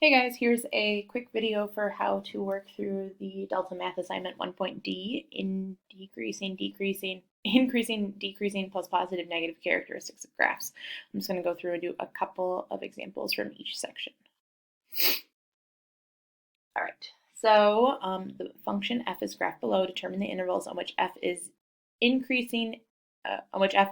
Hey guys, here's a quick video for how to work through the DeltaMath assignment 1.D in increasing, decreasing, plus positive, negative characteristics of graphs. I'm just going to go through and do a couple of examples from each section. All right, so the function f is graphed below. Determine the intervals on which f is increasing,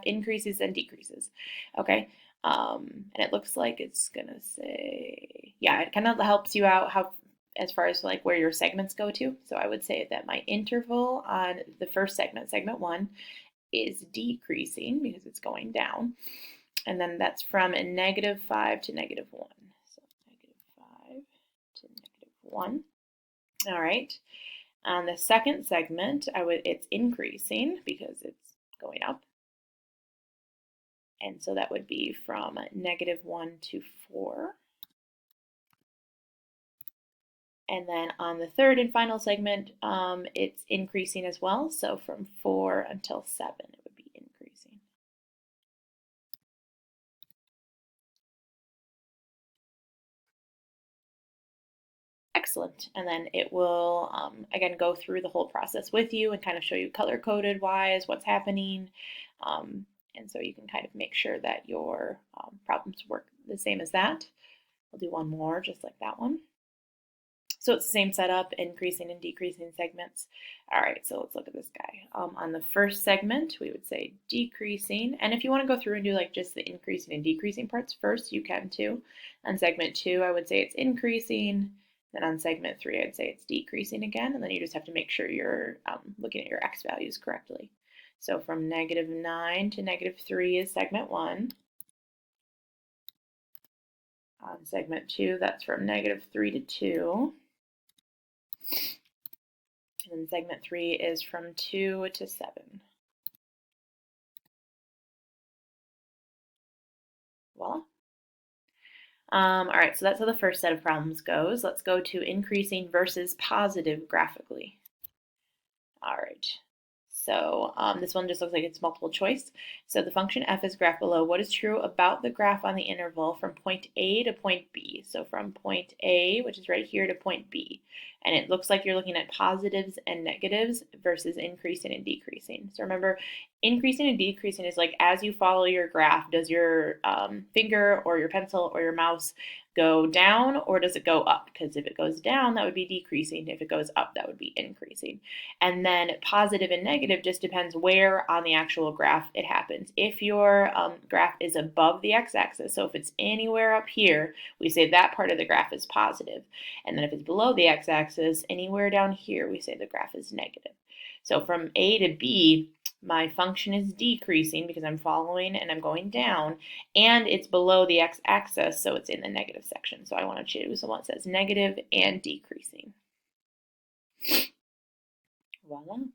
increases and decreases. Okay, and it looks like it's gonna say, yeah, it kind of helps you out how, as far as like where your segments go to. So I would say that my interval on the first segment, segment 1, is decreasing because it's going down, and then that's from a -5 to -1. So -5 to -1. All right. On the second segment, it's increasing because it's going up. And so that would be from -1 to 4. And then on the third and final segment, it's increasing as well. So from 4 until 7, it would be increasing. Excellent. And then it will, again, go through the whole process with you and kind of show you color-coded wise what's happening. And so you can kind of make sure that your problems work the same as that. We'll do one more just like that one. So it's the same setup, increasing and decreasing segments. All right, so let's look at this guy. On the first segment, we would say decreasing. And if you want to go through and do like just the increasing and decreasing parts first, you can too. On segment 2, I would say it's increasing. Then on segment 3, I'd say it's decreasing again. And then you just have to make sure you're looking at your x values correctly. So from -9 to -3 is segment 1. On segment 2, that's from -3 to 2. And then segment 3 is from 2 to 7. Voila. All right, so that's how the first set of problems goes. Let's go to increasing versus positive graphically. All right, so this one just looks like it's multiple choice. So the function f is graphed below. What is true about the graph on the interval from point A to point B? So from point A, which is right here, to point B. And it looks like you're looking at positives and negatives versus increasing and decreasing. So remember, increasing and decreasing is like as you follow your graph, does your finger or your pencil or your mouse go down or does it go up? Because if it goes down, that would be decreasing. If it goes up, that would be increasing. And then positive and negative just depends where on the actual graph it happens. If your graph is above the x-axis, so if it's anywhere up here, we say that part of the graph is positive. And then if it's below the x-axis, anywhere down here, we say the graph is negative. So from A to B, my function is decreasing because I'm following and I'm going down, and it's below the x-axis, so it's in the negative section. So I want to choose the one that says negative and decreasing. Voila. All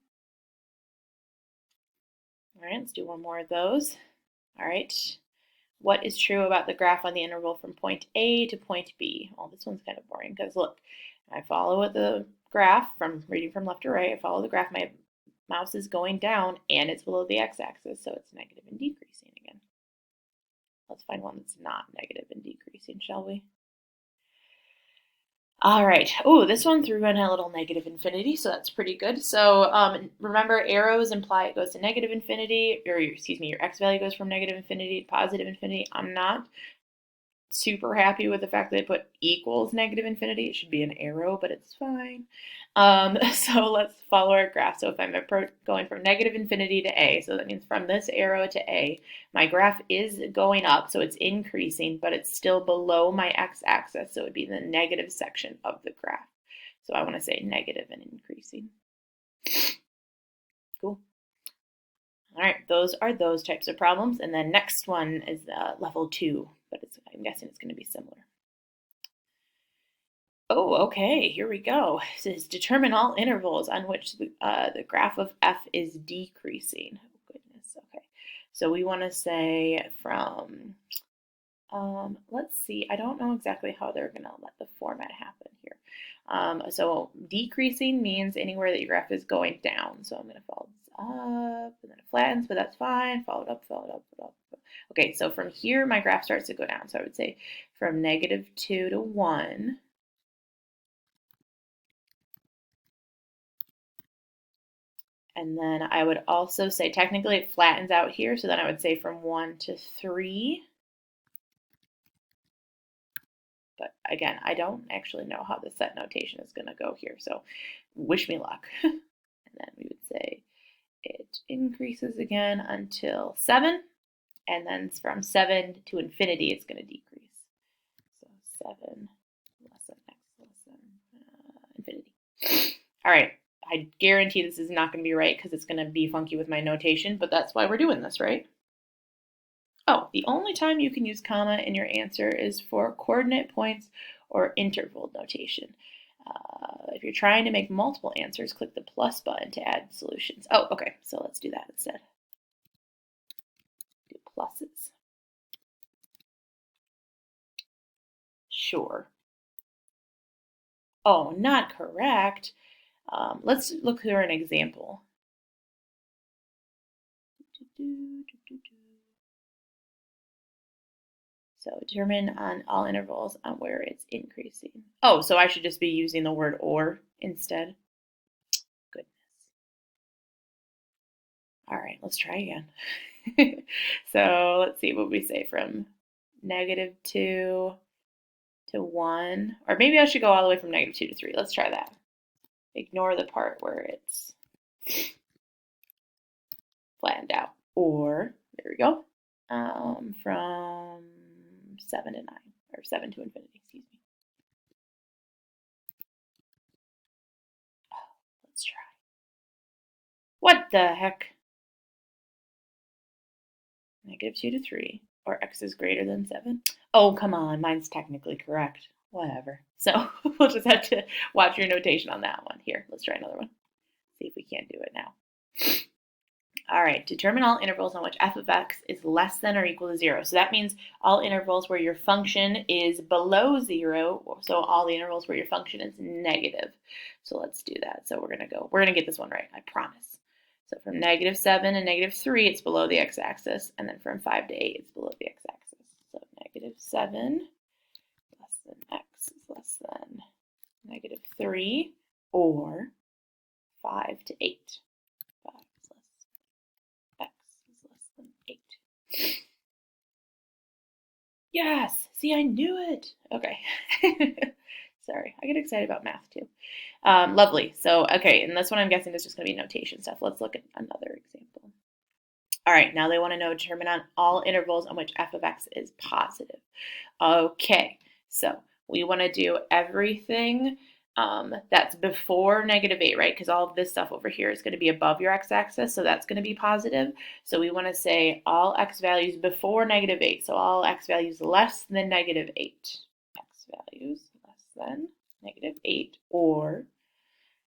right, let's do one more of those. All right, what is true about the graph on the interval from point A to point B? Well, this one's kind of boring because look, I follow the graph from reading from left to right. I follow the graph. My mouse is going down and it's below the x-axis, so it's negative and decreasing again. Let's find one that's not negative and decreasing, shall we? All right. Oh, this one threw in a little negative infinity, so that's pretty good. So remember, arrows imply it goes to negative infinity, or excuse me, your x value goes from negative infinity to positive infinity. I'm not super happy with the fact that they put equals negative infinity. It should be an arrow, but it's fine. So let's follow our graph. So if I'm going from negative infinity to A, so that means from this arrow to A, my graph is going up, so it's increasing, but it's still below my x-axis, so it would be the negative section of the graph. So I want to say negative and increasing. Cool. All right, those are those types of problems. And then next one is level 2, but I'm guessing it's going to be similar. Oh, okay, here we go. It says determine all intervals on which the graph of f is decreasing. Oh, goodness, okay. So we want to say from, let's see, I don't know exactly how they're going to let the format happen here. So decreasing means anywhere that your graph is going down. So I'm going to follow this up, and then it flattens, but that's fine. Follow it up, follow it up, follow it up. Okay, so from here, my graph starts to go down. So I would say from -2 to 1, And then I would also say, technically it flattens out here, so then I would say from 1 to 3. But again, I don't actually know how the set notation is going to go here, so wish me luck. And then we would say it increases again until 7, and then from 7 to infinity, it's going to decrease. So 7 less than x less than infinity. All right, I guarantee this is not going to be right because it's going to be funky with my notation, but that's why we're doing this, right? Oh, the only time you can use comma in your answer is for coordinate points or interval notation. If you're trying to make multiple answers, click the plus button to add solutions. Oh, okay, so let's do that instead. Do pluses. Sure. Oh, not correct. Let's look through an example. So determine on all intervals on where it's increasing. Oh, so I should just be using the word or instead. Goodness. All right, let's try again. So let's see what we say from -2 to 1. Or maybe I should go all the way from -2 to 3. Let's try that. Ignore the part where it's flattened out. Or, there we go, from 7 to 9, or 7 to infinity, excuse me. Oh, let's try. What the heck? -2 to 3, or x is greater than 7. Oh, come on, mine's technically correct. Whatever. So we'll just have to watch your notation on that one. Here, let's try another one. See if we can't do it now. All right, determine all intervals on which f of x is less than or equal to 0. So that means all intervals where your function is below 0, so all the intervals where your function is negative. So let's do that. So we're gonna get this one right, I promise. So from -7 and -3, it's below the x-axis, and then from 5 to 8, it's below the x-axis. So -7 less than x is less than -3, or 5 to 8. 5 is less x is less than 8. Yes! See, I knew it! Okay. Sorry, I get excited about math too. Lovely. So, okay, and this one I'm guessing is just going to be notation stuff. Let's look at another example. All right, now they want to know determine on all intervals on which f of x is positive. Okay, so we want to do everything that's before -8, right? Because all of this stuff over here is going to be above your x-axis, so that's going to be positive. So we want to say all x values before -8, so all x values less than -8. X values less than -8, or,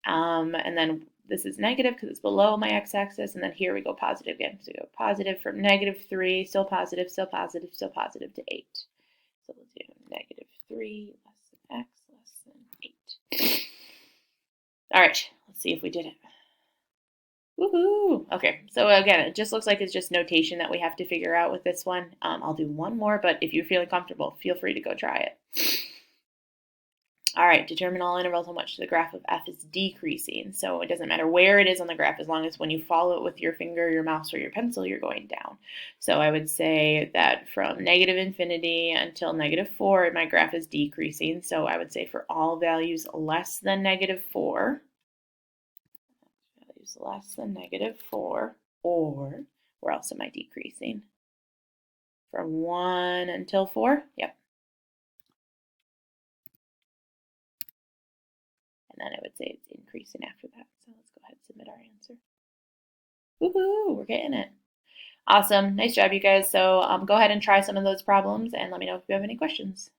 and then this is negative because it's below my x-axis, and then here we go positive again. So we go positive from -3, still positive, still positive, still positive to 8. So we'll do -3 less than x less than 8. All right, let's see if we did it. Woohoo! Okay, so again, it just looks like it's just notation that we have to figure out with this one. I'll do one more, but if you're feeling comfortable, feel free to go try it. All right, determine all intervals on which the graph of f is decreasing. So it doesn't matter where it is on the graph, as long as when you follow it with your finger, your mouse, or your pencil, you're going down. So I would say that from -infinity until -4, my graph is decreasing. So I would say for all values less than -4, values less than -4, or where else am I decreasing? From 1 until 4? Yep. And then I would say it's increasing after that. So let's go ahead and submit our answer. Woohoo, we're getting it. Awesome. Nice job, you guys. So go ahead and try some of those problems and let me know if you have any questions.